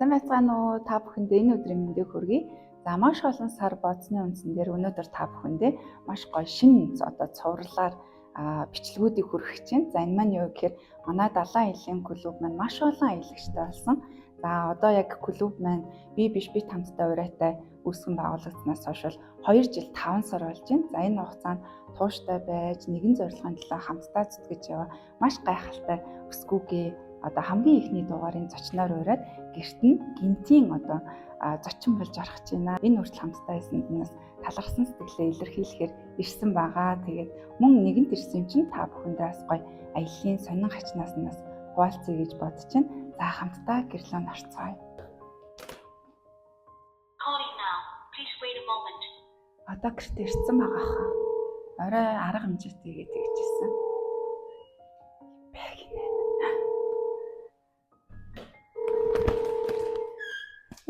Сайн байцгаана уу? Та бүхэндээ энэ өдрийн мэндийг хүргэе. За маш олон сар бодсны үндсэн дээр өнөөдөр та бүхэндээ маш гоё шинэ цувралаар бичлэгүүдийг хүргэж байна. За энэ маань юу гэхээр манай далайн аялын клуб маань маш олон аялагчтай болсон. За одоо яг клуб маань би биш би тамтай урайтай үүсгэн байгуулагдсанаас хойш 2 жил 5 сар болж байна. За энэ хугацаанд тууштай байж нэгэн зорилгын төлөө хамтдаа зүтгэж яваа маш гайхалтай өсгүүгээ одоо хамгийн ихний дугаарын зочноор ураад гэрт нь гинтийн зочин болж орох гэж байна. Энэ хүртэл хамтдаа байсанаас талархсан сэтгэлээ илэрхийлэхээр ирсэн байгаа. Тэгээд мөн нэгэнт ирсэн юм чинь та бүхэндээ бас гоё аяллаа сонин хачнаас хуваалцъя гэж бодож байна. За хамтдаа гэрлөө орцгоё. Одоо гэрт ирсэн байгаа хаа. Орой арга хэмжээтэйгээ тэгжсэн.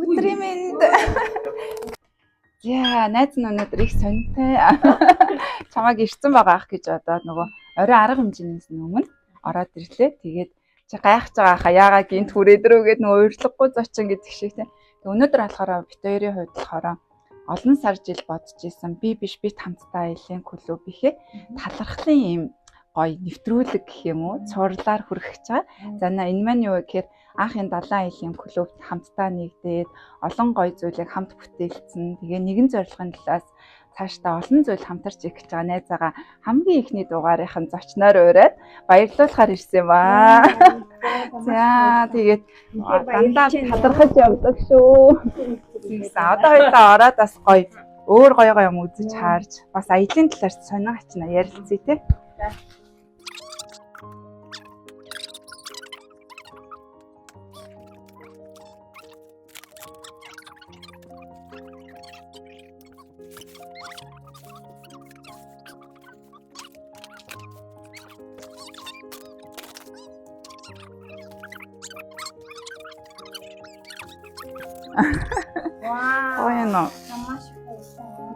Өдрийн мэнд. Яа, найз нь өнөөдөр их сонирхтой. Чамайг ирсэн байгаа ах гэж одоо нөгөө орой арга хэмжээнээс өмнө ороод ирлээ. Тэгээд чи гайхаж байгаа хаа яагаад гинт хүрээдрөө гээд нөгөө урилгахгүй зочин гэдэг шиг тийм. Өнөөдөр болохоор бит хоёрын хувьд болохоор олон сар жил бодож исэн. Би биш би хамтдаа аялын клуб ихээ талархлын юм гоё нэвтрүүлэг гэх юм уу цуурлаар хүргэж байгаа. За энэ маань юу гэхээр анхын далайн аялын клубт хамтдаа нэгдээд олон гоё зүйлийг хамт бүтээлцэн. Тэгээ нэгэн зорилгын талаас цаашдаа олон зүйл хамтарч их гэж байгаа найзаагаа хамгийн ихний дугаарынхан зочноор ураад баярлуулахаар ирсэн ба. За тэгээд дандаа талархаж явдаг шүү. Одоо хоёулаа ороод бас гоё өөр гоё юм үзэж харж бас аялын талаар сонин хачна ярилцъя те. Вау.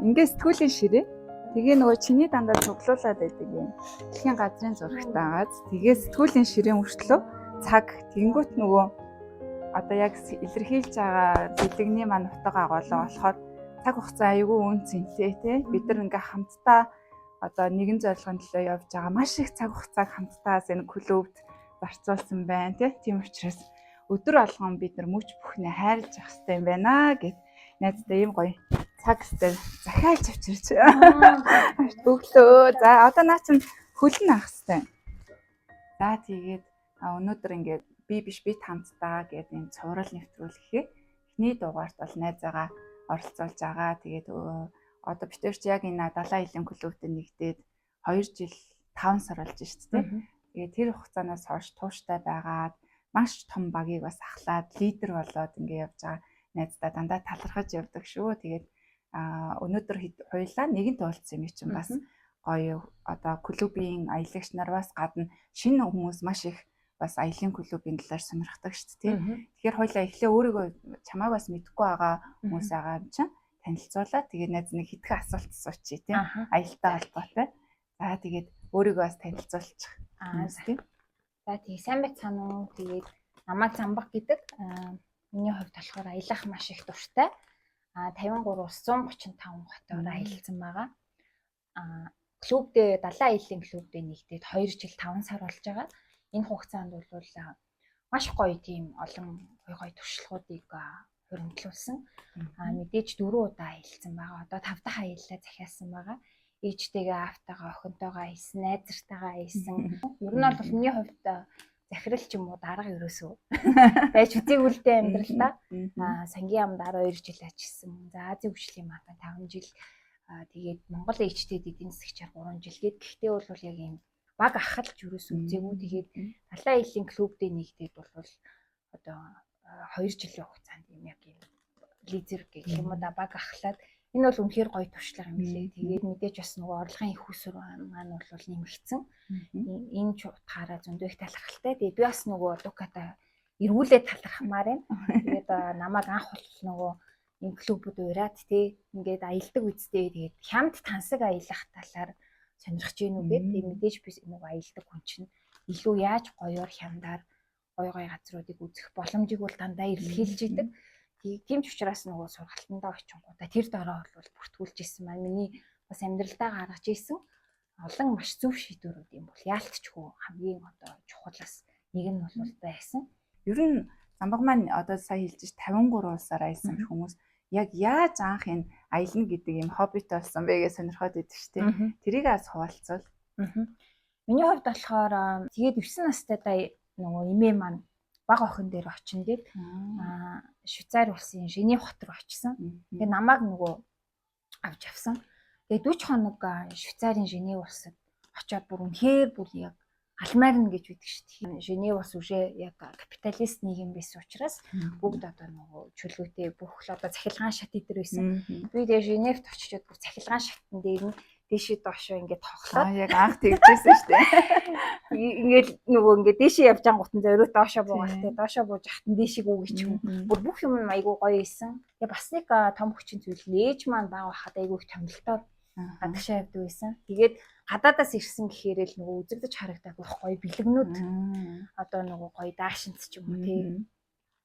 Ингээ сэтгүүлийн ширээ. Тэгээ нөгөө чиний дандаа цуглуулад байдаг юм. Дэлхийн газрын зурагтайгаас тэгээ сэтгүүлийн ширээн өртлөө цаг тэнгуут нөгөө одоо яг илэрхийлж байгаа бэлэгний маань утга агуулга болохоор цаг хугацаа аягүй үнцэнтэй тий. Бид нар ингээ хамтдаа одоо нэгэн зорилгын төлөө явж байгаа маш их цаг хугацааг хамтдаа энэ клубт зарцуулсан байна тий. Тийм учраас өдөр болгон бид нар мөч бүхнээ хайрлаж явах хэрэгтэй юм байна гэд найздаа ийм гоё цаг сте захиалж авчирч. Өглөө. За одоо наа чин хөлн авах хэрэгтэй. За тэгээд өнөөдөр ингээд би биш би хамтдаа гэдэг энэ цуврал нэвтрүүлэхээ эхний дугаарт бол найзаагаа оролцуулж байгаа. Тэгээд одоо битэрч яг энэ далайн аялын клубт нэгдээд 2 жил 5 сар болж шүү дээ. Тэгээд тэр хугацаанаас хойш тууштай байгаад маш том багийг бас ахлаад лидер болоод ингэ явж байгаа найздаа дандаа талархаж явдаг шүү. Тэгээд өнөөдөр хоёулаа нэгэнт уулзсан юм чинь бас гоё одоо клубын аялагч нараас гадна шинэ хүмүүс маш их бас аялын клубын талаар сонирхдаг шүү дээ. Тэгэхээр хоёулаа эхлээ өөрийгөө чамайг бас мэдэхгүй байгаа хүмүүс байгаа юм чинь танилцуулаад тэгээд найз нэг хитгэн асуулт асуучих тийм аялалтай холбоотой. За тэгээд өөрийгөө бас танилцуулчих. Тийм. За тий сайн байцгаана уу. Тэгээд намайг Замбаг гэдэг. Миний хувьд болохоор аялах маш их дуртай. 53 улс 135 хотоор аялсан байгаа. Клубдээ далайн аяллаа клубдээ нэгдээд 2 жил 5 сар болж байгаа. Энэ хугацаанд бол маш гоё тийм олон гоё туршлагуудыг хуримтлуулсан. Мэдээж 4 удаа аялсан байгаа. Одоо 5 дахь аяллаа захиалсан байгаа. Ээжтэйгээ автагаа охинтойгоо хийсэн, найзартайгаа хийсэн. Ер нь бол миний хувьд захирал ч юм уу дарга ерөөсөө байж үзэгүүлтэй амьдрал та. Сангийн яамд 12 жил ажилласан. За Азийн хөгжлийн банкнд 5 жил тэгээд Монгол ээжтэйд эдийн засгчаар 3 жил гээд гэхдээ бол яг юм баг ахалж ерөөсөө үзээгүй. Тэгээд далайн аяллаа клубдээ нэгдээд бол одоо 2 жилийн хугацаанд юм яг юм лидер гэх юм уу да баг ахлаад энэ бол үнэхээр гоё туршлага юм билээ. Тэгээд мэдээж бас нөгөө орлогын их усүр маань бол нэмэгдсэн. Энэ ч утгаараа зөндөө их талархалтай. Тэгээд би бас нөгөө Дуката эргүүлээд талархмаар байна. Тэгээд намайг анх бол нөгөө энэ клубуд ураад тий ингээд аялдаг үедээ тэгээд хямд тансаг аялах талаар сонирхож гин үгээд. Тэгээд мэдээж би нөгөө аялдаг хүн чинь илүү яаж гоёор хямдаар гоё газруудыг үзэх боломжийг бол дандаа илэрхийлж идэг. Тийм ч учраас нөгөө сургалтандаа очингуудаа тэр дороо бол бүртгүүлж исэн маань миний бас амьдралдаа гаргаж исэн олон маш зөв шийдвэрүүд юм бол яалтчгүй хамгийн одоо чухалаас нэг нь бол байсан. Ер нь Замбаг маань одоо сая хэлж 53 улсаар аялсан хүмүүс яг яаж анх энэ аялна гэдэг юм хоббитой болсон бэ гэж сонирхоод идэв ч тийм. Тэрийг аз хуваалцвал. Миний хувьд болохоор тэгээд 9 настайдаа нөгөө эмээ маань бага охин дээр очин гээд Швейцарь улсын Женев хот руу очсон. Тэгээд намайг нөгөө авч авсан. Тэгээд 40 хоног Швейцарын Женев улсад очиод бүр үнэхээр бүр яг алмаарна гэж үйдэг шүү дээ. Женев улс үжээ яг капиталист нийгэм байсан учраас бүгд одоо нөгөө чөлөөтэй бүх л одоо цахилгаан шат идэр байсан. Би тэгээд Женевт очичоод бүр цахилгаан шатн дээр нь дээшээ доошоо ингээд тоглоод яг анх тэгжсэн шүү дээ. Ингээд нөгөө ингээд дээшээ явж ангуут нь зөөрөө доошоо буугаад доошоо бууж ахтан дээшийг үгийч юм. Бүр бүх юм айгүй гоё исэн. Тэгээ бас нэг том хүчин зүйл нээж маань баа хахад айгүй их томилтоор гадагшаа явдаг байсан. Тэгээд гадаадаас ирсэн гэхээр л нөгөө үзэгдэж харагдаагүй гоё бэлгнүүд одоо нөгөө гоё даашинц ч юм уу тий.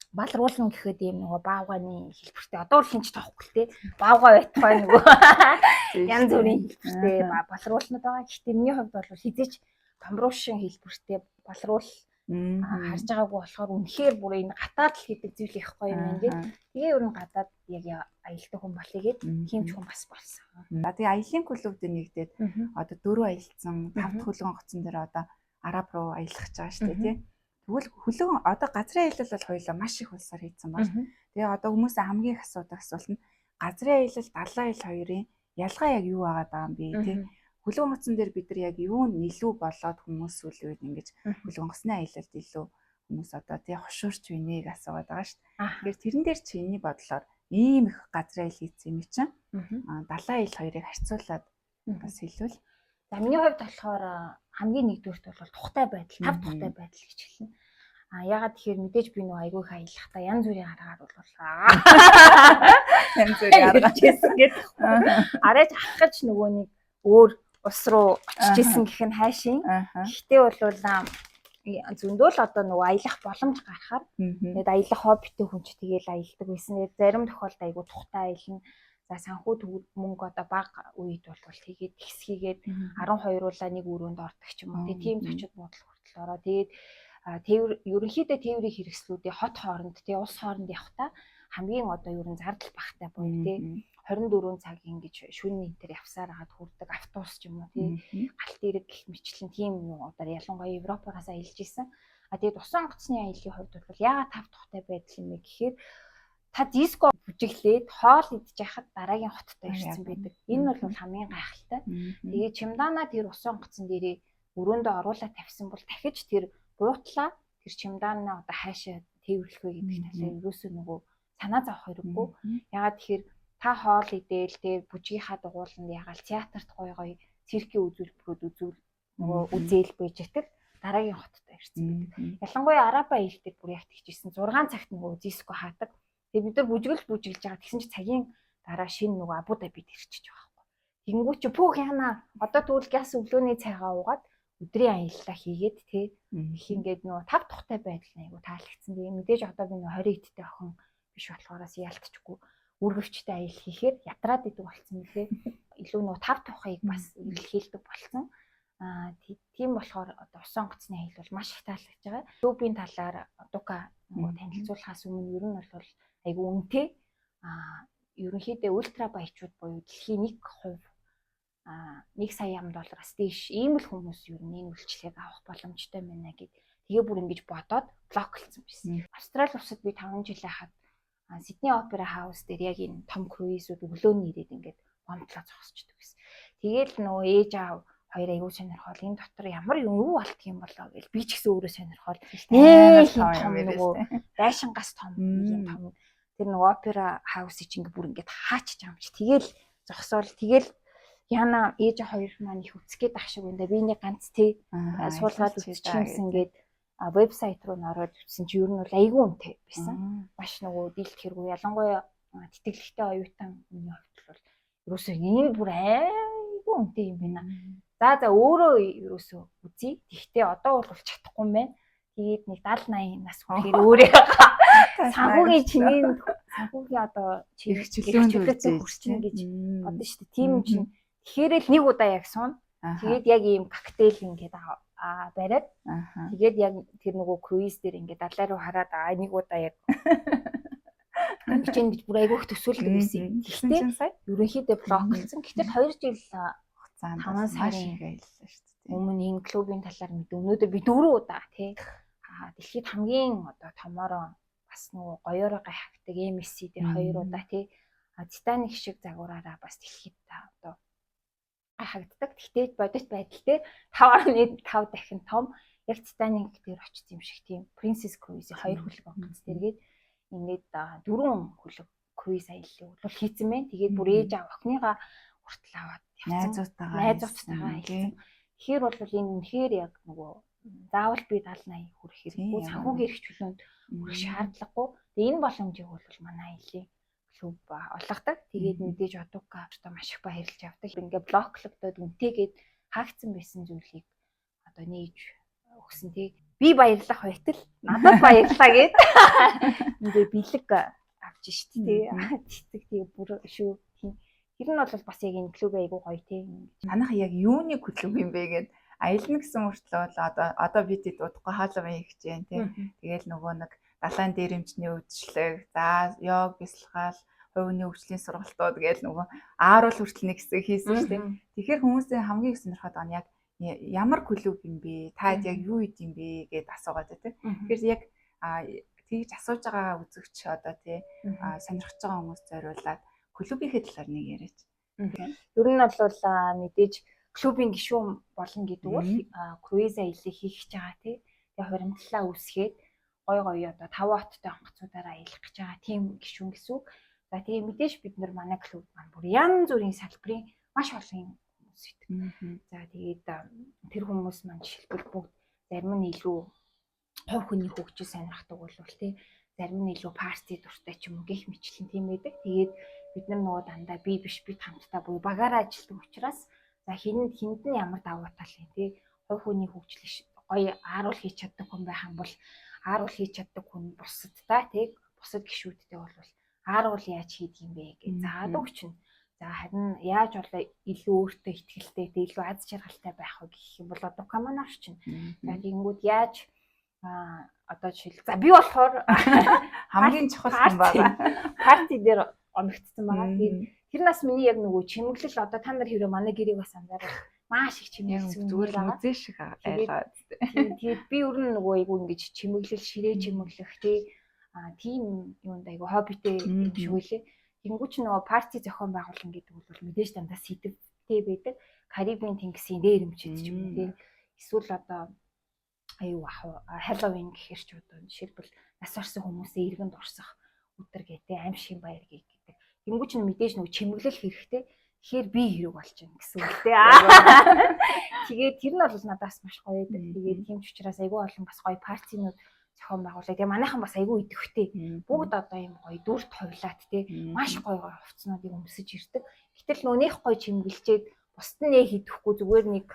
Балруулна гэхэд ийм нөгөө баавганы хэлбэртэй одоо л хинч тоохгүй л тий. Баавгаа байтугай нөгөө янз бүрийн хэлбэртэй балруулнууд байгаа. Гэхдээ миний хувьд бол хизээч томруулшин хэлбэртэй балруул харж байгаагүй болохоор үнэхээр бүр энэ гадаад л хийдэг зүйл их гоё юм ингээд тэгээ ер нь гадаад яг аялдаг хүн болъё гэд тийм ч хүн бас болсон. За тэгээ аялын клубд нэгдээд одоо 4 аялсан 5 дахь хөлгөн гоцсон дээр одоо араб руу аялах гэж байгаа шүү дээ тий. Тэгвэл хөлгөн одоо газрын аялал бол хоёулаа маш их улсаар хийсэн байна. Тэгээ одоо хүмүүсээ хамгийн их асуудаг асуулт нь газрын аялал далайн аялал хоёрын ялгаа яг юу байгаа юм бэ тий. Хөлгөн гоцсон дээр бид нар яг юу нэлүү болоод хүмүүс үлээд ингэж хөлгөн гоцны аялалд илүү хүмүүс одоо тий хошуурч байна гэж асуугаад байгаа шүү дээ. Тэгэхээр тэрэн дээр чиний бодлоор ийм их газрын аялал хийсэн юм чинь далайн аялал хоёрыг харьцуулаад бас хэлвэл. За миний хувьд болохоор хамгийн нэгдүгürt бол тухтай байдал, тав тухтай байдал гэж хэлнэ. Ягаад тэгэхээр мэдээж би нөгөө айгүй их аялахдаа янз бүрийн аргаар болуулаа. Янз бүрийн аргаар хийсэн гэдэг. Арайж ахаж нөгөө нэг өөр ус руу очиж исэн гэх нь хайшин. Гэхдээ бол зөндөө л одоо нөгөө аялах боломж гарахаар тэгээд аялах хоббитэй хүн ч тэгээл аялдаг байсан. Зарим тохиолдолд айгүй тухтай аялна. За санхүү мөнгө одоо бага үед бол тэгээд ихсхийгээд 12-уулаа нэг өрөөнд ордог ч юм уу. Тийм зочид буудал хүртэл ороо. Тэгээд тээвэр ерөнхийдөө тээврийн хэрэгслүүдийн хот хооронд улс хооронд явахдаа хамгийн одоо ер нь зардал багтай буюу тий 24 цаг ингэж шөнийн энэ төр явсаар хагаад хүрдэг автобус ч юм уу тий галт ирэг гэх мэтлэн тийм юм одоо ялангуяа Европоос аялж исэн. Тэгээд усан онгоцны аяллаа хувьд бол яагаад тав тухтай байдал юм бэ гэхээр та диско бүжиглээд хоол идж яхад дараагийн хоттой ирсэн байдаг. Энэ бол хамгийн гайхалтай. Тэгээд чемдана тэр усан онгоцон дээрээ өрөөндөө оруулаад тавьсан бол дахиж тэр буутлаа тэр чемданаа одоо хаашаа тээвэрлэх вэ гэдэг талаар ерөөсөө нөгөө санаа зовох хэрэггүй. Ягаад тэгэхээр та хоол идээл тэгээ бүжгийнхаа дугууланд ягаал театрт гоё циркийн үзүүлбэрүүд үзүүл нөгөө үзээл байж итэл дараагийн хоттой ирсэн байдаг. Ялангуяа арабаа хэлдэг бүр яг тэгжсэн 6 цагт нөгөө диско хаадаг. Тэгээ бид нар бүжиглж байгаа тэгсэн чи цагийн дараа шинэ нөгөө Абу Дабид ирчихэж байгаа байхгүй. Тэнгүү чи пүүх яана одоо тэгвэл газ өглөөний цайгаа уугаад өдрийн аяллаа хийгээд тий их ингээд нөгөө тав тухтай байдал айгу таалагдсан. Тэгээ мэдээж одоо би нөгөө 20 эдтэй охин биш болохоороос яалтчгүй үргэлжтэй аялал хийхээр ятраад идэг болсон мөлий. Илүү нөгөө тав тухайг бас илэрхийлдэг болсон. Тийм болохоор одоо усан онгоцны аялал бол маш их таалагдж байгаа. Клубын талаар дука нөгөө танилцуулахаас өмнө ер нь бол айгу үнэтэй. Ерөнхийдөө ультра баячууд буюу дэлхийн 1% 1 сая $1 дээш ийм л хүмүүс ер нь энэ үйлчлэгийг авах боломжтой байна гэд тэгээ бүр ингэж бодоод блоклцсон байсан. Австрали улсад би 5 жил байхад Сидней опера хаус дээр яг энэ том круизүүд өглөөний ирээд ингээд гомдлоо зогсчихдаг байсан. Тэгээл нөгөө ээж аав хоёр аягүй сонирхол энэ дотор ямар юу болт юм болоо гэж би ч гэсэн өөрөө сонирхол нэг том нөгөө дайшингаас том юм том тэр нөгөө опера хаусыг чинь бүр ингээд хаачих юм чи тэгээл зогсоол тэгээл яна ээж хоёр маань их үцгээд ах шиг байна. Би нэг ганц тий суулгаад үсчихсэн гээд вебсайт руу ороод үзсэн чи ер нь бол айгүй үнэтэй байсан. Маш нөгөө дийлт хэрэггүй ялангуяа тэтгэлэгтэй оюутан миний хувьд бол ерөөсөө энэ бүр айгүй үнэтэй юм байна. За өөрөө ерөөсөө үзье. Гэхдээ одоо бол чадахгүй юм байна. Тэгээд нэг 70 80 нас хүрэхээр өөрөө санхүүгийн санхүүгийн одоо хэрэгчлөөтэй хүрчин гэж бодсон шүү дээ. Тийм чинь тэгэхээр л нэг удаа яг суун. Тэгээд яг ийм коктейл ингээд бариад тэгээд яг тэр нөгөө круиз дээр ингээд далай руу хараад нэг удаа яг бичэн гэж бүр айгүйх төсөөлдөг байсан. Гэхдээ ерөнхийдөө блоклсон. Гэтэл 2 жил хугацаанд 5 сарын байлаа шүү дээ. Өмнө энэ клубын талаар мэд. Өнөөдөр би 4 удаа тий. Дэлхийд хамгийн одоо томороо бас нөгөө гоёороо гайхагдаг MSC дээр 2 удаа тий. Титаник шиг загвараараа бас дэлхийд одоо гайхагддаг. Гэхдээ бодит байдал дээр 5.5 дахин том яг Титаник дээр очсон юм шиг тийм Princess Cruise-ийн 2 хөлөг онгоц дээргээд ингээд 4 хөлөг круиз аяллаа бол хийцэн байна. Тэгээд бүр ээж аав охиныгаа хүртэл аваад найзуудтайгаа аялсан. Тэгэхээр бол энэ үнэхээр яг нөгөө заавал би 70 80 хүрэх хэрэггүй санхүүгийн эрх чөлөөнд хүрэх шаардлагагүй. Тэгээд энэ боломжийг бол манай аяллаа клуб олгодог. Тэгээд мэдээж одуука одоо маш их баярлж явдаг. Ингээ блоклогдоод үнтэйгээд хаагдсан байсан зүйлийг одоо нээж өгсөн тий. Би баярлах байтал надад баярлаа гэд ингээ бэлэг авч шít тий. Цэцэг тий бүр шүү. Тэр нь бол бас яг энэ клуб айгуу гоё тий. Танах яг юуны клуб юм бэ гэд аялна гэсэн мөртлөө одоо бид удахгүй хаалга хийх гэж байна тий. Тэгээл нөгөө нэг далайн дээрэмчний үйлчлэг, за йог, бясалгал, хувийн хөгжлийн сургалтууд гээл нөгөө ааруул хүртэл нэг хэсэг хийсэн шүү дээ. Тэгэхээр хүмүүсийн хамгийн их сонирхоод байгаа нь яг ямар клуб юм бэ? Таад яг юу ид юм бэ гэд асуугаад тий. Тэгэхээр яг тэгж асууж байгаа үзэгч одоо тий сонирхож байгаа хүмүүс зориулаад клубийнхээ талаар нэг яриач. Ер нь бол мэдээж клубын гишүүн болно гэдэг бол круиз аяллыг хийх гэж байгаа тий. Тэгээ хуримтлалаа үүсгээд гой одоо 5 хоттой онгоцуудаараа аялах гэж байгаа тийм гишүүн гэсэн үг. За тэгээ мэдээж бид нар манай клуб маань бүр янз бүрийн салбарын маш олон хүмүүс идэг. За тэгээд тэр хүмүүс маань жишээлбэл бүгд зарим нь илүү хувь хүний хөгжил сонирхдаг бол тий. Зарим нь илүү парти дуртай ч юм уу гэх мэтлэн тийм байдаг. Тэгээд бид нар нөгөө дандаа би биш бид хамтдаа буюу багаараа ажилладаг учраас за хэнд нь ямар давуу тал юм тий. Хувь хүний хөгжил гоё ааруул хийж чаддаг хүн байх юм бол ааруул хийж чаддаг хүн бусадтай тий. Бусад гишүүдтэй бол ааруул яаж хийдэг юм бэ гэж заадаг өчнө. За харин яаж болоо илүү өөртөө ихтгэлтэй илүү аз жаргалтай байх вэ гэх юм бол одоо коммунар чинь. За тэгэнгүүт яаж одоо жишээл за би болохоор хамгийн чухал юм байна. Парти дээр оногдсон байгаа. Тэр нас миний яг нөгөө чимэглэл одоо та нар хэрэв манай гэрийг бас анзаарах маш их чимэглэл зүгээр үзэн шиг айлгаад. Тэгээд би өөр нь нөгөө айгу ингэж чимэглэл ширээ чимэглэх тийм юунд айгу хоббитэй юм шиг үлээ. Тэнгүүч нөгөө парти зохион байгуулна гэдэг бол мэдээж дандаа сэдвтэй байдаг. Карибын тэнгисийн дээрэмчэд ч юм уу тийм. Эсвэл одоо аюу Halloween гэхэр ч одоо жишээлбэл нас орсон хүмүүсээ иргэнд орсох өдөр гэдэг аимшигын баяр гэдэг. Тэнгүүч нь мэдээж нөгөө чимэглэл хэрэгтэй. Тэгэхээр би хэрэг болж байна гэсэн үг тий. Тэгээд тэр нь бол надаас маш гоё байдаг. Тэгээд тийм ч учраас айгүй олон бас гоё партинууд зохион байгуулдаг. Тэгээ манайхан бас айгүй идэвхтэй. Бүгд одоо юм гоё дүрт хойлоод тий. Маш гоё хувцснуудыг өмсөж ирдэг. Гэтэл нүнийх гоё чимгэлчээд бусд нь хийдэхгүй зүгээр нэг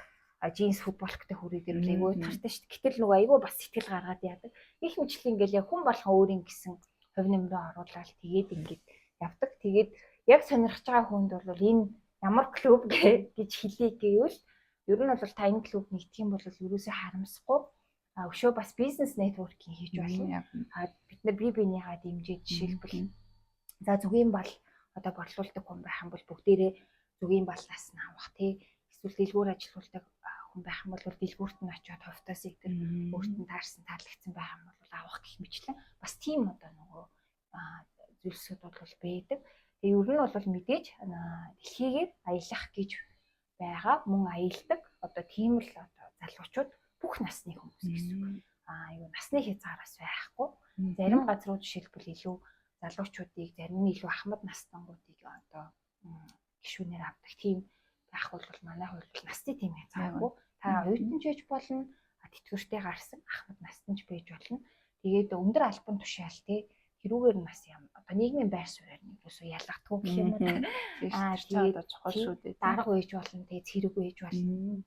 джинс футболктой хүрээгээр айгүй тартай шүү дээ. Гэтэл нөгөө айгүй бас сэтгэл гаргаад яадаг. Их мэтлэн ингээл яг хүн болгон өөрийн гэсэн хувь нэмрээ оруулаад тэгээд ингээд явдаг. Тэгээд яг сонирхож байгаа хүнд бол энэ ямар клуб гэж хэлье гэвэл ер нь бол та энэ клуб нэгдэх юм бол ерөөсөө харамсахгүй өшөө бас бизнес нэтворкинг хийж болно. Бид нар бие биенийгаа дэмжиж жишээлбэл за зүгийн бал одоо борлуулдаг хүн байх юм бол бүгдээрээ зүгийн балнаас нь авах тий. Эсвэл дэлгүүр ажилуулдаг хүн байх юм бол дэлгүүрт нь очиод хувьтаас их тэр өөрт нь таарсан таалагдсан байх юм бол авах гэх мэтлэн бас тийм одоо нөгөө зүйлсүүд бол байдаг. Тэгээ ер нь бол мэдээж дэлхийгээр аялах гэж байгаа мөн аялдаг одоо тийм л одоо залуучууд бүх насны хүмүүс гэсэн. Юу насны хязгаараас байхгүй. Зарим газрууд жишээлбэл илүү залуучуудыг зарим нь илүү ахмад настангуудыг одоо гишүүнээр авдаг тийм байх бол манай хувьд бол насны тийм хязгааргүй. Та оюутан ч байж болно, тэтгэвртэй гарсан ахмад насны ч байж болно. Тэгээд өндөр албан тушаал тий хэрүүгээр нь бас юм одоо нийгмийн байр суурьаар нь юусоо ялгагдгүй гэх юм уу. Тэгээд чухал шүү дээ. Дарга байж болно, тэгээд цэрэг байж болно.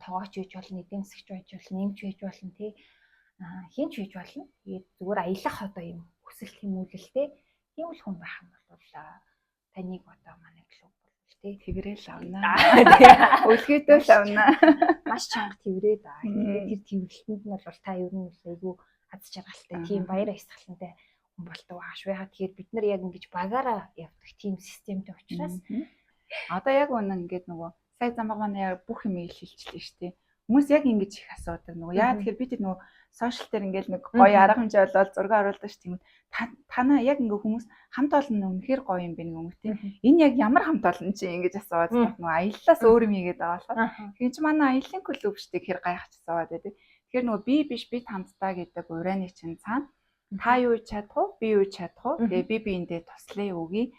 Тоогооч байж болно, эдийн засгч байж болно, нэмч байж болно тий. хинч хийж болно. Тэгээд зүгээр аялах одоо юм хүсэл тэмүүлэлтэй тийм л хүн байх юм бол таныг одоо манай клуб бол тий тэгрээл авна. Үлгээдөө л авна. Маш чанга тэврээд тэр тэврэлтэнд нь бол та ер нь айгүй аз жаргалтай тийм баяр баясгалантай хүн болтугай аашгүй. Тэгэхээр бид нар яг ингэж багаараа явдаг тийм системтэй учраас одоо яг үнэн ингээд нөгөө сая замбаг манай яг бүх юм илчилчихлээ шүү дээ. Хүмүүс яг ингэж их асуудаг нөгөө яа тэгэхээр бид нөгөө сошиал дээр ингээл нэг гоё арга хэмжээ болоод зураг оруулдаг ш тийм танаа яг ингээ хүмүүс хамт олон үнэхээр гоё юм бэ нэг юм тийм энэ яг ямар хамт олон чи ингэж асууад нөгөө аяллаас өөр юм хийгээд байгаа болохоор хин ч манай аяллаа клуб штэ гэхэр гайхаж асууад байдаг. Тэгэхээр нөгөө би биш бид хамтдаа гэдэг урайны чинь цаана та юу чадах уу би юу чадах уу тэгээ би биэндээ туслая өгье.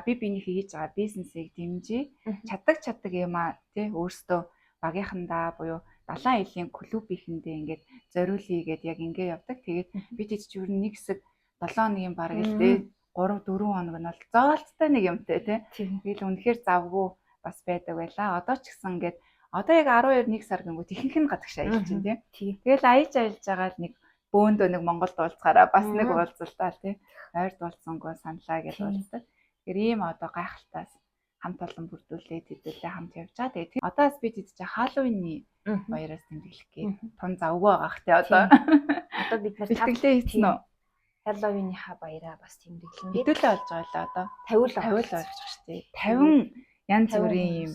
Би биний хийж байгаа бизнесийг дэмжиж чаддаг юм тий өөртөө багийнхандаа буюу далайн аялын клубийнхэндээ ингээд зориулъя гэдээ яг ингээ явдаг. Тэгээд бид ч юу нэг хэсэг 7 хоногийн бараг л тий 3 4 хоног нь бол зоолцтой нэг юмтай тий. Тэгэл үнэхээр завгүй бас байдаг байлаа. Одоо ч гэсэн ингээд одоо яг 12 сар гингүүт ихэнх нь гадагш аялж байна тий. Тэгэл аялж байгаа л нэг бөөндөө нэг Монголд уулзахаараа бас нэг уулзалтаа тий. Ойрд уулзсангүй саналаа гэж уулздаг. Тэгэхээр ийм одоо гайхалтаас хамт олон бүрдүүлээд хэдүүлээ хамт явж байгаа. Тэгээд одоос бид идэж Халлоуины баяраас тэмдэглэх гээ. Тун завгүй байгаах тий одоо. Одоо бид нар тэтгэлээ хийсэн үү? Халлоуиныхаа баяраа бас тэмдэглэн гэдэг. Хэдүүлээ болж байгаа л одоо 50 болж байгаа шүү дээ. 50 янз бүрийн юм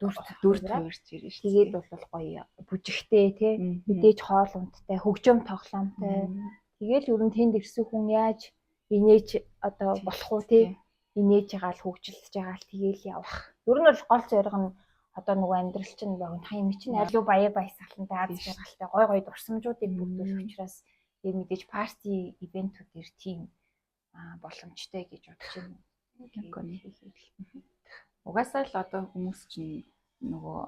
дүр төрж ирнэ шүү. Тэгээд бол гоё бүжигтэй тий. Мэдээж хоол ундтай, хөгжим тоглоомтой. Тэгэл ер нь тэнд ирсэн хүн яаж инээж одоо болох уу тий. Инээж байгаа л хөгжилж байгаа л тэгээл явах. Ер нь бол гол зориг нь одоо нөгөө амьдрал чинь богино юм чинь аль юу баяр баясгалантай аз жаргалтай гой дурсамжуудыг бүрдүүлэх учраас яг мэдээж парти ивентүүдээр тийм боломжтой гэж бодож байна. Угаасаа л одоо хүмүүс чинь нөгөө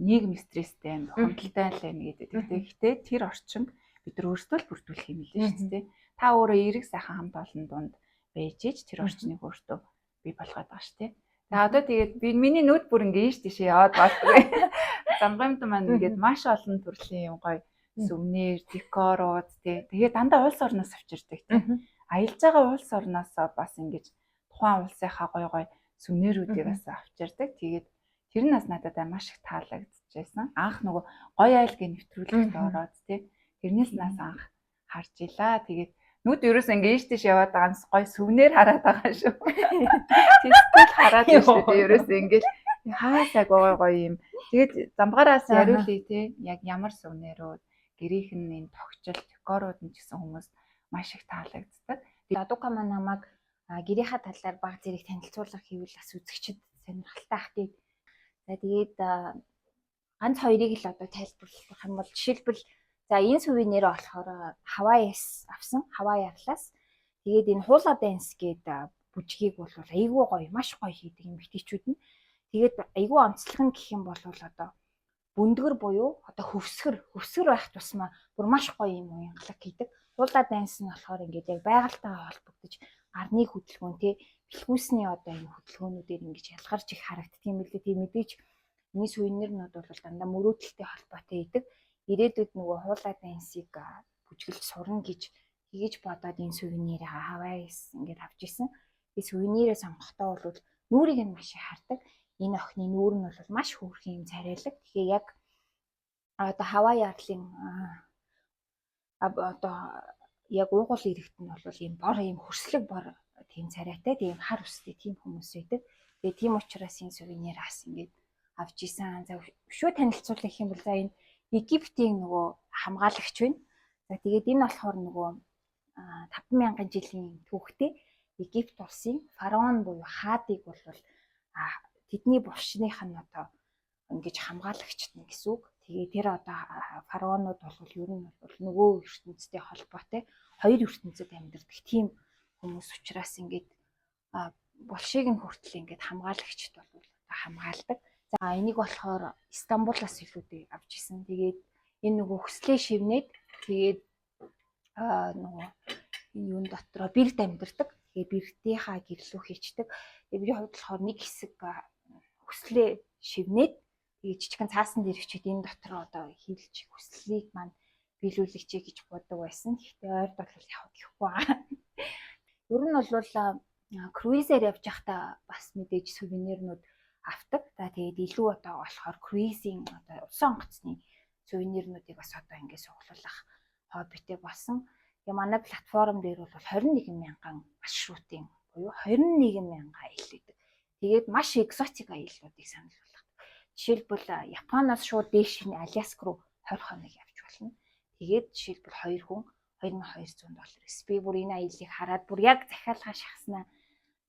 нийгэм стресстэй юм хөндлөлтэй л байна гэдэг. Гэхдээ тэр орчинд бид нар өөрсдөө л бүрдүүлэх юм лээ шүү дээ. Та өөрөө эрэг сайхан хамт олон дунд байж ич тэр орчныг өөртөө бий болгоод байгаа шүү дээ. Тэгээ одоо тэгээд би миний нүд бүр ингээ ийш тийшээ яваад болтгүй. Замгамд маань ингээд маш олон төрлийн юм гоё сүмнэр, декорууд тэгээ дандаа улс орноос авчирдаг тийм. Аялж байгаа улс орноос бас ингэж тухайн улсынхаа гоё сүмнэрүүдийг бас авчирдаг. Тэгээд тэр нь бас надад маш их таалагдчихсан. Анх нөгөө гоё айлгийн нэвтрүүлэгт ороод тийм. Тэрнээс нас анх харж илаа. Тэгээд нүд ерөөс ингээ ийш тийш яваад байгаа нь гоё сүмнэр хараад байгаа шүү. Тэстэл хараад байна шүү дээ. Ерөөс ингээл хаасаа гоё юм. Тэгээд замгаараас яриулъя тий. Яг ямар сүмнэрүүд гэрийнх нь энэ тогтчол декорууд нь гэсэн хүмүүс маш их таалагддаг. Дадука маань намайг гэрийнхаа талаар баг зэрэг танилцуулга хийвэл бас үзэгчд сонирхолтой ах тий. За тэгээд ганц хоёрыг л одоо тайлбарлах юм бол жишээлбэл за энэ сувенирээ болохоор Хавайаас авсан. Хавай арлаас. Тэгээд энэ хуула данс гэдэг бүжгийг бол айгүй гоё, маш гоё хийдэг юм битээчүүд нь. Тэгээд айгүй онцлог нь гэх юм бол одоо бүндгэр буюу одоо хөвсгөр байх тусмаа бүр маш гоё юм уянгалаг хийдэг. Хуула данс нь болохоор ингээд яг байгальтайгаа холбогдож гарны хөдөлгөөн тий бэлгүүсний одоо энэ хөдөлгөөнүүдээр ингэж ялгарч их харагддаг юм билээ. Тийм мэдээж энэ сувенирнууд бол дандаа мөрөөдөлтэй холбоотой байдаг. Ирээдүйд нөгөө хуула дансыг бүжгэлж сурна гэж хийж бодоод энэ сувенирээ Хавайс ингээд авч исэн. Би сувенирээ сонгохдоо бол нүрийг нь маш их хардаг. Энэ охины нүүр нь бол маш хөөрхөн юм царайлаг. Тэгэхээр яг одоо Хавай арлын одоо яг уугуул иргэд нь бол ийм бор ийм хөрслөг бор тийм царайтай тийм хар устэй тийм хүмүүс байдаг. Тэгээ тийм учраас энэ сувенираас ингээд авч исэн. За шүү танилцуулах юм бол за энэ Египтийн нөгөө хамгаалагч байна. За тэгээд энэ болохоор нөгөө 5000 жилийн түүхтэй Египт улсын фараон буюу хаадыг бол тэдний булшных нь одоо ингэж хамгаалагчт нь гэсэн үг. Тэгээ тэр одоо фараонууд бол ер нь бол нөгөө ертөнцтэй холбоотой хоёр ертөнцид амьдардаг тийм хүмүүс учраас ингээд булшийг нь хүртэл ингээд хамгаалагчт бол хамгаалдаг. За энийг болохоор Стамбулаас илүүдээ авч исэн. Тэгээд энэ нөгөө хүслээ шивнээд тэгээд нөгөө энэ юун дотроо бэрд амьдардаг. Тэгээд бэрдийнхаа гэрлүү хийчдэг. Тэгээд би хувьд болохоор нэг хэсэг хүслээ шивнээд тэгээд жижигхэн цаасан дээр хичээд энэ дотроо одоо хилж хүслийг маань биелүүлэгчээ гэж боддог байсан. Гэхдээ ойрд бол явах гэхгүй байгаа. Ер нь бол круизээр явж байхдаа бас мэдээж сувенирнууд авдаг. За тэгээд илүү одоо болохоор круизing одоо усан онгоцны сувенирнуудыг бас одоо ингээд суглуулах хоббитэй болсон. Тэгээ манай платформ дээр бол 21,000 маршрутын буюу 21,000 аялал гэдэг. Тэгээд маш экзотик аяллуудыг санал болгодог. Жишээлбэл Японоос шууд дээш нь Аляск руу 20 хоног явж болно. Тэгээд жишээлбэл 2 хүн $2200. Би бүр энэ аяллыг хараад бүр яг захиалгаа шахснаа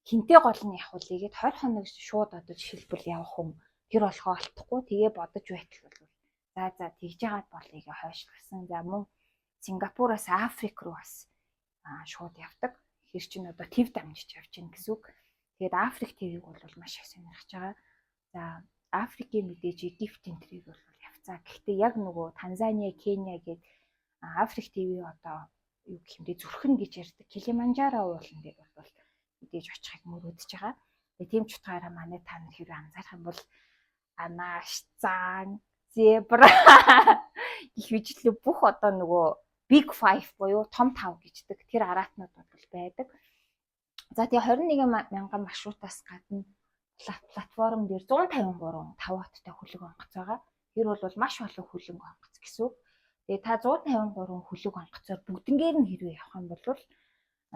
хинтээ гол нь явах үлээгээд 20 хоног шууд одоо жишээлбэл явах хүн тэр болгоо олдохгүй тэгээ бодож байтал бол за тэгж яагаад болыг хойшлуулсан. За мөн Сингапураас Африк руу бас шууд явдаг. Хэр чинь одоо төв дамжиж явж гин гэсэн үг. Тэгээд Африк твийг бол маш их сонирхож байгаа. За Африкийн мэдээж Египтийн твийг бол явцаа. Гэхдээ яг нөгөө Танзания, Кения гээд Африк твийг одоо юу гэх юм бэ зүрхэн гэж ярьдаг. Килиманжаро уулан дээр бол мэдээж очихыг мөрөөдөж байгаа. Тэгээ тийм ч утгаараа манай та нар хэрэг анзаарах юм бол анааш, цаан, зебра их бичлэг бүх одоо нөгөө Big 5 буюу том 5 гэждэг. Тэр араатнууд бол байдаг. За тэгээ 21,000 маршрутаас гадна платформ дээр 153 5 хоттой хөлөг онгоц байгаа. Тэр бол маш олон хөлөг онгоц гэсэн үг. Тэгээ та 153 хөлөг онгоцоор бүгднгээр нь хэрвээ явах юм бол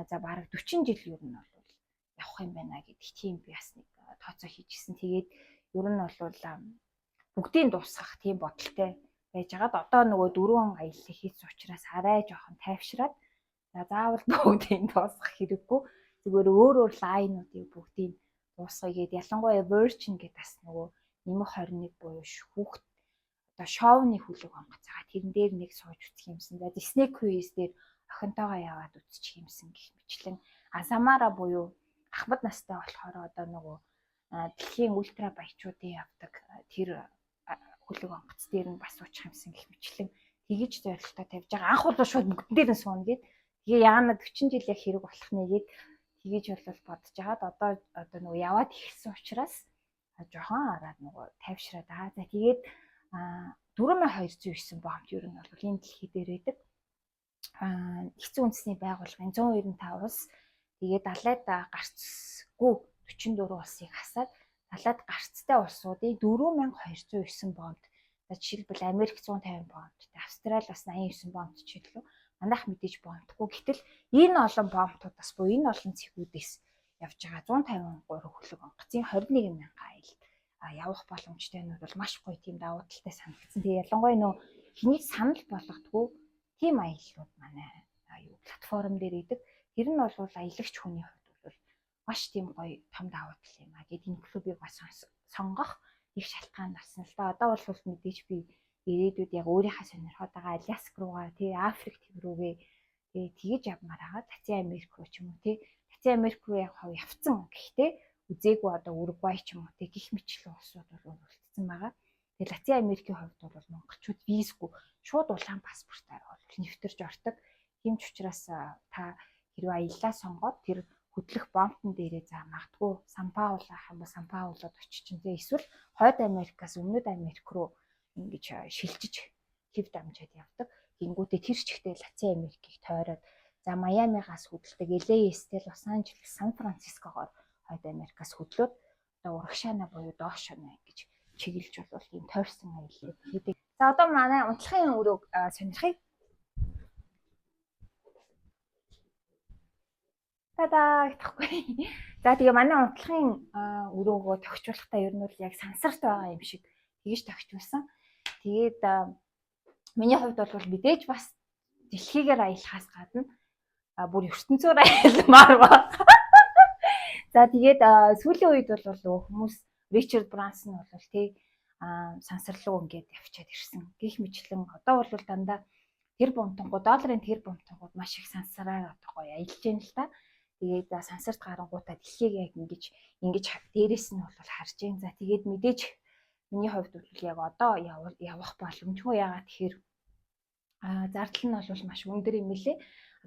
за бараг 40 жил ер нь бол явах юм байна гэдэг тийм би бас нэг тооцоо хийжсэн. Тэгээд ер нь бол бүгдийг дуусгах тийм бодолтой байж байгаад одоо нөгөө 4 аяллаа хийсэн учраас арай жоохон тайвшраад за заавал бүгдийг дуусгах хэрэггүй. Зүгээр өөр лайнуудыг бүгдийг дуусгая гээд ялангуяа Virgin гэдэг бас нөгөө нэмэх 21 буюу хүүхд одоо шоуны хөлөг онгоц байгаа. Тэрэн дээр нэг сууж үзэх юмсан. За Disney Cruise дээр охинтойгоо яваад үзчих юмсан гэх мэтлэн Азамара буюу ахмад настай болохоор одоо нөгөө дэлхийн ультра баячуудын явдаг тэр хөлөг онгоц дээр нь бас суучих юмсан гэх мэтлэн тэгэж зорилготой тавьж байгаа. Анх бол шууд бүгдэн дээр нь сууна гээд тэгээ яана 40 жил яг хэрэг болох нэгээд тэгэж бол бодож байгаад одоо нөгөө яваад ихсэн учраас жоохон араад нөгөө тайвшраад аа. За тэгээд 4209 бомб ер нь бол энэ дэлхий дээр байдаг. Нэгдсэн үндэсний байгууллагын 195 улс тэгээд далайд гарцгүй 44 улсыг хасаад далайд гарцтай улсуудын 4209 бомб. За жишээлбэл Америк 150 бомб, Австрали бас 89 бомб жишээлбэл манайх мэдээж бомбдгүй. Гэтэл энэ олон бомбтуудаас буюу энэ олон цэгүүдээс явж байгаа 153 хөлөг онгоцын 21,000 аялал явах боломжтой нь бол маш гоё тийм давуу талтай санагдсан. Тэгээ ялангуяа нөө хэнийг санал болгодгүй тийм аяллууд манай юу платформ дээр идэг. Тэр нь бол аялагч хүний хувьд бол маш тийм гоё том давуу тал юм а гэд энэ клубыг бас сонгох их шалтгаан болсон л да. Одоо бол мэдээж би ирээдүйд яг өөрийнхөө сонирхоод байгаа Аляск руугаа тий Африк төв рүүгээ тэгэж явмаар байгаа. Латин Америк руу ч юм уу тий Латин Америк руу явцсан. Гэхдээ үзээгүй одоо Уругвай ч юм уу тий гих мэтлэн улсууд бол үлдсэн байгаа. Тэгээ Латин Америкийн хувьд бол монголчууд визгүй шууд улаан паспортаар бол нэвтэрж ордог. Тийм ч учраас та хэрвээ аяллаа сонгоод тэр хөдлөх бомбтон дээрээ за магадгүй Сан-Паул ах юм бол Сан-Паулод очиж чинь тий эсвэл Хойд Америкаас Өмнөд Америк руу ингэж шилжиж хэв дамжаад явдаг. Гингүүтээ тэр чигтээ Латин Америкийг тойроод за Майамигаас хөдөлдөг LA-ээс тэл Лос Анжелес, Сан Францискогоор Хойд Америкаас хөдлөөд одоо урагшаана буюу доошоно ингэж чиглэж бол ийм тойрсон аялал хийдэг. За одоо манай унтлагын өрөөг сонирхъя. Тадаа гэхгүй. За тэгээ манай унтлагын өрөөгөө тогтчлахтаа ер нь бол яг сансарт байгаа юм шиг тэгж тогтчихсан. Тэгээд миний хувьд бол мэдээж бас дэлхийгээр аялахаас гадна бүр ертөнцөөр аялмаар байна. За тэгээд сүүлийн үед бол хүмүүс Ричард Брансон бол тий сансарлуу ингээд явчаад ирсэн. Гэх мэтлэн одоо бол дандаа тэр бомтонгууд долларын тэр бомтонгууд маш их сансараар одоо гоё аялж байна л та. Тэгээд сансарт гарангуудаа дэлхийг яг ингэж дээрээс нь бол харж байна. За тэгээд мэдээж миний хувьд бол яг одоо явах боломжгүй яагаад тэгэхээр зардал нь бол маш өндөр юм лээ.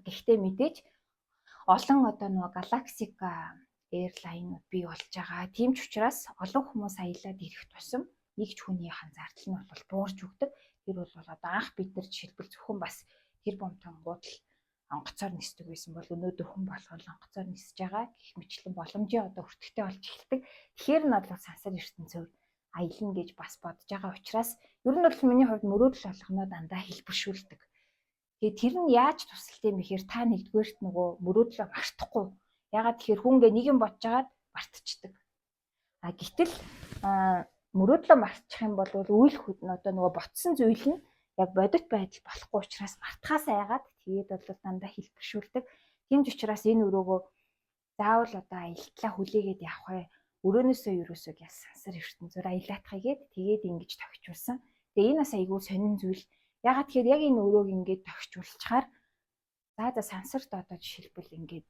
Гэхдээ мэдээж олон одоо нөгөө Galactic Airline-ууд бий болж байгаа. Тийм ч учраас олон хүмүүс аялаад ирэх тусам нэг ч хүнийхэн зардал нь бол буурж өгдөг. Тэр бол одоо анх бид нар жишээлбэл зөвхөн бас тэр бомтонгууд л онгоцоор нисдэг байсан бол өнөөдөр хүн болгол онгоцоор нисэж байгаа гэх мэтлэн боломжийн одоо өртөгтэй болж эхэлдэг. Тэгэхээр нь бол сансар ертөнцөөр аялна гэж бас бодож байгаа учраас ер нь бол миний хувьд мөрөөдөл болгоноо дандаа хэлбэршүүлдэг. Тэгээ тэр нь яаж тусалт юм бэхээр та нэгдүгээрт нөгөө мөрөөдлөө мартахгүй. Ягаад тэгэхээр хүнгээ нэг юм бодож агаад мартчихдаг. Гэтэл мөрөөдлөө мартчих юм бол үйл хөд нь одоо нөгөө ботсон зүйл нь яг бодит байдал болохгүй учраас мартахаас айгаад тэгээд бол дандаа хэлбэршүүлдэг. Тийм ч учраас энэ өрөөгөө заавал одоо аялтлаа хүлээгээд явах бай. Өрөөнөөсөө ерөөсөө гэж сансар ертөнцөөр аялаатхайгээд тэгээд ингэж тохижуулсан. Тэгээ энэ бас айгүй сонин зүйл. Ягаад тэгэхээр яг энэ өрөөг ингэж тохижуулчихаар за сансарт одоо жишээлбэл ингэж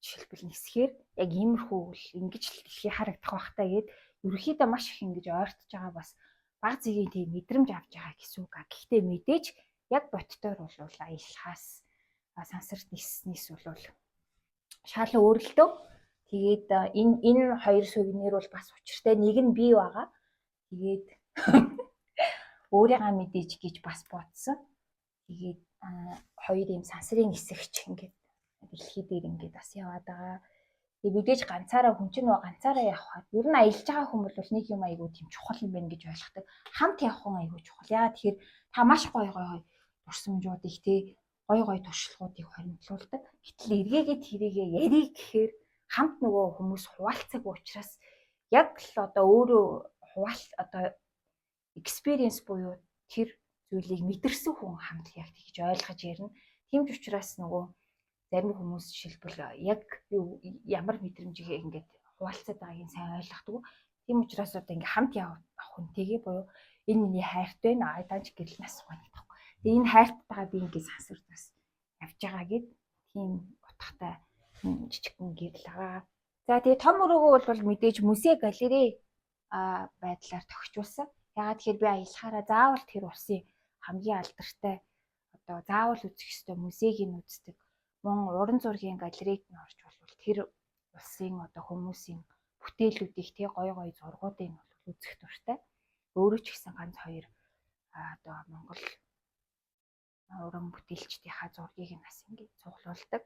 жишээлбэл нисэхээр яг иймэрхүү үл ингэж л дэлхий харагдах бахтаа гээд ерөөхдөө маш их ингэж ойртож байгаа бас баг зэгийн тийм мэдрэмж авч байгаа гэсэн үг. Гэхдээ мэдээж яг боттойр бол аялахаас сансарт ниснээс бол шал өөрлөлтөө. Тэгээд энэ хоёр сувенир бол бас учиртай. Нэг нь бий байгаа. Тэгээд өөрийгөө мэдээж гэж бас бодсон. Тэгээд хоёр юм сансрын нисэгч ингээд дэлхий дээр ингээд бас яваад байгаа. Тэгээ мэдээж ганцаараа хүн чинь ганцаараа явхад ер нь аялж байгаа хүн бол нэг юм айгүй тийм чухал юм байна гэж ойлгохдаг. Хамт явах хүн айгүй чухал. Яагаад тэгэхээр та маш гой дурсамжуудыг гой туршлагуудыг хоримтлуулдаг. Гэтэл эргээгээ тэрийгээ ярих гэхээр хамт нөгөө хүмүүс хуваалцаг учраас яг л одоо өөрөө одоо experience буюу тэр зүйлийг мэдэрсэн хүн хамт яг тэгж ойлгож ярина. Тийм ч учраас нөгөө зарим хүмүүс жишээлбэл яг ямар мэдрэмжийг ингээд хуваалцаад байгааг нь сайн ойлгохгүй. Тийм учраас одоо ингээд хамт явах хүнтэйгээ буюу энэ миний хайрт байна. Даанч гэрэл нас байна гэдэг. Тэгээ энэ хайрттайгаа би ингээд сансарт бас явж байгаа гэд тийм утгатай жижигхэн гэрэл байгаа. За тэгээ том өрөөгөө бол мэдээж музей галерей байдлаар тохижуулсан. Ягаад тэгэхээр би аялахаараа заавал тэр улсын хамгийн алдартай одоо заавал үзэх ёстой музейг нь үздэг. Мөн уран зургийн галерейд нь орж болвол тэр улсын одоо хүмүүсийн бүтээлүүдийг гой зургуудыг бол үзэх дуртай. Өөрөө ч гэсэн ганц хоёр одоо Монгол уран бүтээлчдийнхаа зургийг нь бас ингэж цуглуулдаг.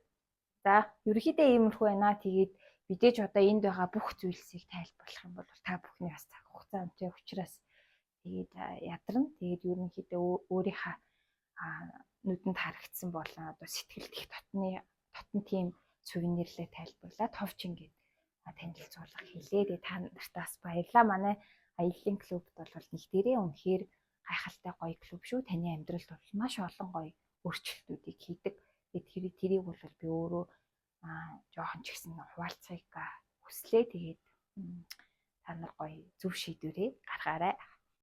За ерөнхийдөө иймэрхүү байна. Тэгээд мэдээж одоо энд байгаа бүх зүйлсийг тайлбарлах юм бол та бүхний бас цаг хугацаа амтай учраас тэгээд ядарна. Тэгээд ерөнхийдөө өөрийнхөө нүдэнд харагдсан болон одоо сэтгэлд их дотн тийм сувенирлээ тайлбарлаад товч ингээд танилцуулга хийлээ. Тэгээд та нартаас баярлалаа. Манай аяллаа клубд бол нэг дээрээ үнэхээр гайхалтай гоё клуб шүү. Таны амьдралд бол маш олон гоё өөрчлөлтүүдийг хийдэг. Тэгээд тэрийг бол би өөрөө жоохон ч гэсэн хуваалцахыг хүслээ. Тэгээд та нар гоё зөв шийдвэрээ гаргаарай.